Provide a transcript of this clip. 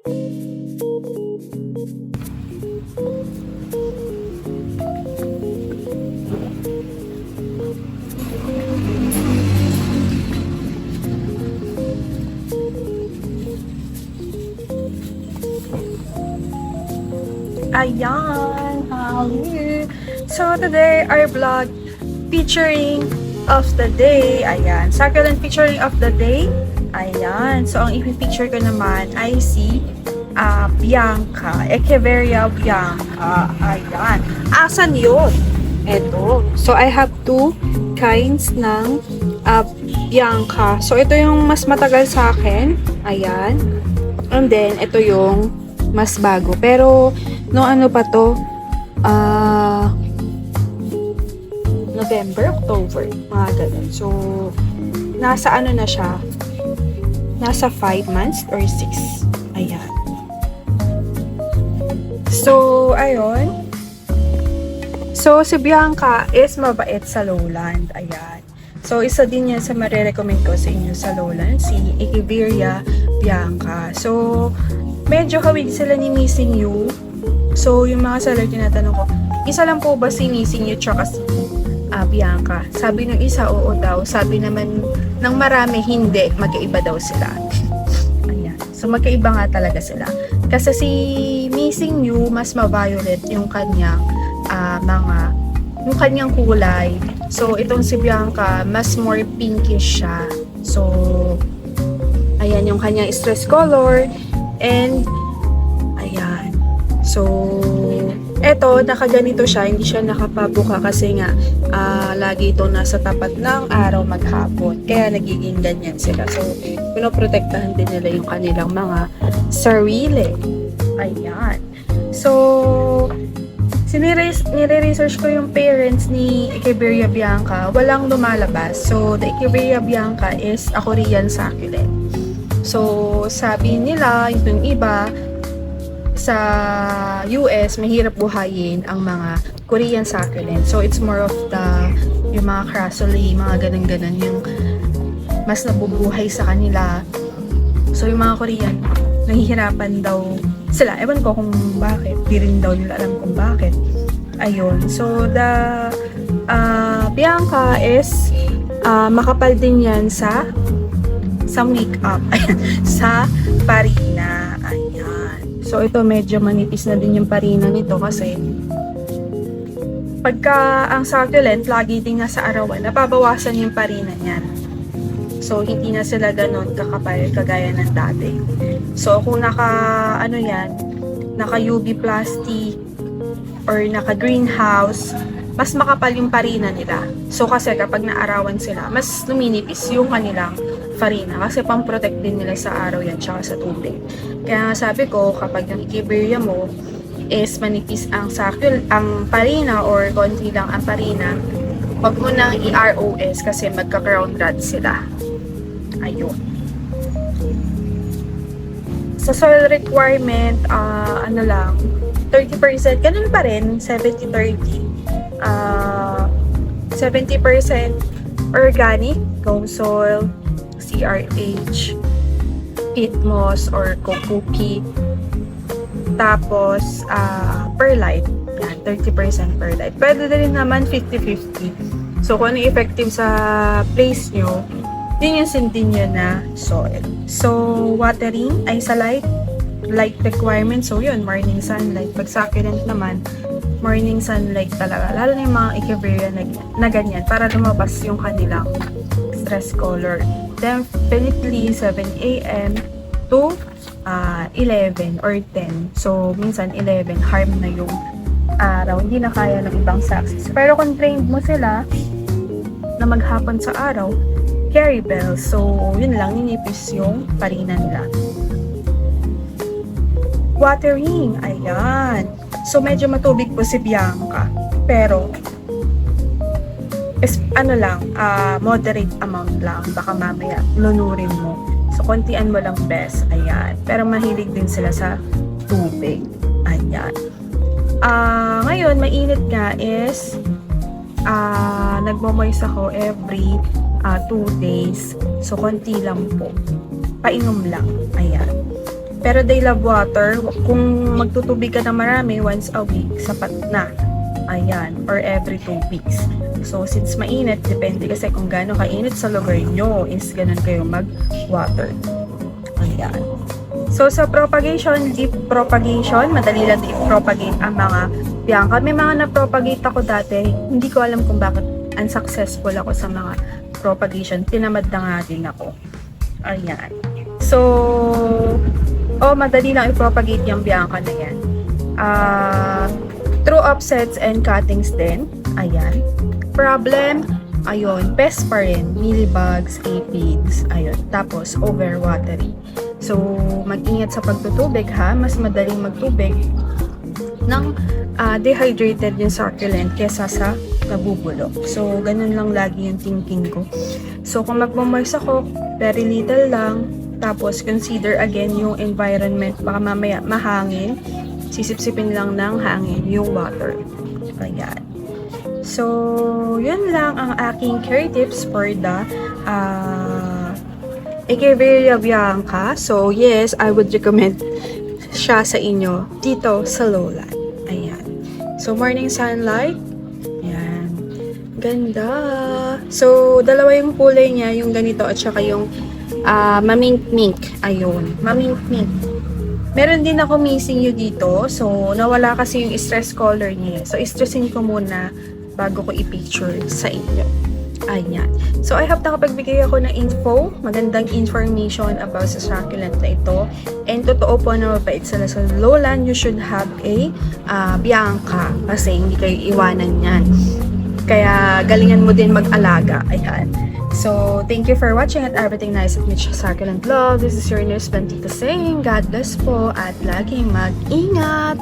Ayan! Hali! So, today, our vlog featuring of the day. Ayan. Succulent featuring of the day. Ayan. So, ang i-feature ko naman ay si Bianca. Echeveria Bianca. Ayan. Asan yun? Ito. So, I have two kinds ng Bianca. So, ito yung mas matagal sa akin. Ayan. And then, ito yung mas bago. Pero, no ano pa to? November, October. Mga ganun. So, nasa ano na siya? Nasa 5 months or 6. Ayan. So, ayun. So, si Bianca is mabait sa lowland. Ayan. So, isa din yan sa marirecommend ko sa inyo sa lowland. Si Echeveria Bianca. So, medyo hawig sila ni Missing You. So, yung mga seller tinatanong ko, isa lang po ba si Missing You tsaka si Bianca? Sabi ng isa, oo daw. Sabi naman ng marami, hindi. Magkaiba daw sila. Ayan. So, magkaiba nga talaga sila. Kasi si Missing You, mas ma-violet yung kanyang yung kanyang kulay. So, itong si Bianca, mas more pinkish siya. So, ayan yung kanyang stress color. And, ayan. So, eto, nakaganito siya. Hindi siya nakapabuka kasi nga, lagi ito nasa tapat ng araw maghapon. Kaya nagiging ganyan sila. So, pinoprotektahan din nila yung kanilang mga sarili. Ayan. So, nire-research ko yung parents ni Echeveria Bianca. Walang lumalabas. So, the Echeveria Bianca is a Korean succulent. So, sabi nila, yung iba, sa US, mahirap buhayin ang mga Korean succulent. So, it's more of yung mga crassulae, mga ganun-ganun, yung mas nabubuhay sa kanila. So, yung mga Korean, nahihirapan daw sila. Ewan ko kung bakit. Di rin daw nila alam kung bakit. Ayun. So, the Bianca is makapal din yan sa makeup. Sa parina. Ayan. So, ito medyo manipis na din yung parina nito kasi pagka ang succulent, lagi din nasa arawan, nababawasan yung parina niyan. So, hindi na sila ganon kakapal kagaya ng dati. So, kung naka UV plastic or naka greenhouse, mas makapal yung parina nila. So, kasi kapag naarawan sila, mas luminipis yung kanilang farina. Kasi pang-protect din nila sa araw yan, tsaka sa tubig. Kaya sabi ko, kapag yung Echeveria mo is manipis ang parina or konti lang ang parina, wag mo nang i-ROS kasi magka-crown rot sila. Ayun. Sa soil requirement, 30%, ganun pa rin, 70-30. 70% organic, gum soil, CRH, peat moss or kokuki. Tapos, perlite. Yan, 30% perlite. Pwede din naman 50-50. So, kung ano effective sa place nyo, yun yung sindin nyo na soil. So, watering ay sa light requirement. So, yun, morning sunlight. Pag succulent naman, morning sunlight talaga. Lalo na yung mga Echeveria na ganyan para lumabas yung kanilang stress color. Definitely 7 a.m. to 11 or 10. So, minsan 11, harm na yung araw. Hindi na kaya ng ibang success. Pero kung trained mo sila na maghapon sa araw, carry bell. So, yun lang, ninipis yung parina nila. Watering. Ayan. So, medyo matubig po si Bianca. Pero, moderate amount lang. Baka mamaya, lunurin mo. So, kontian mo lang best. Ayan. Pero, mahilig din sila sa tubig. Ayan. Ngayon, mainit nga is, nagmo-moist ako every 2 days. So, konti lang po. Painom lang. Ayan. Pero they love water. Kung magtutubig ka na marami, once a week, sapat na. Ayan, or every 2 weeks. So, since mainit, depende kasi kung gaano kainit sa lugar nyo, is ganun kayo mag-water. Ayan. So, sa propagation, deep propagation, madali lang i-propagate ang mga biyangka. May mga na-propagate ako dati, hindi ko alam kung bakit unsuccessful ako sa mga propagation. Tinamad na nga din ako. Ayan. So, madali lang i-propagate yung biyangka na yan. Through offsets and cuttings din. Ayan. Problem, ayun, pest pa rin. Mealybugs, aphids, ayun. Tapos, overwatery. So, mag-ingat sa pagtutubig ha. Mas madaling magtubig ng dehydrated yung succulent kesa sa nabubulok. So, ganun lang lagi yung thinking ko. So, kung magmamoist ako, very little lang. Tapos, consider again yung environment. Baka mamaya mahangin. Sisipsipin lang ng hangin yung water. Ayan. So, yun lang ang aking care tips for the Echeveria bianca. So, yes, I would recommend siya sa inyo dito sa lowland. Ayan. So, morning sunlight. Ayan. Ganda. So, dalawa yung kulay niya, yung ganito at saka yung mamink-mink. Ayun. Mamink-mink. Meron din ako missing yung dito. So, nawala kasi yung stress color niya. So, stressin ko muna bago ko i-picture sa inyo. Ayan. So, I hope nakapagbigay ako ng info, magandang information about sa succulent na ito. And totoo po na mabait sila sa lowland, you should have a bianca kasi hindi kayo iwanan yan. Kaya, galingan mo din mag-alaga. Ayan. So, thank you for watching at everything nice at Mitch Succulent Vlog. This is your nurse Bantita saying, God bless po at laging mag-ingat!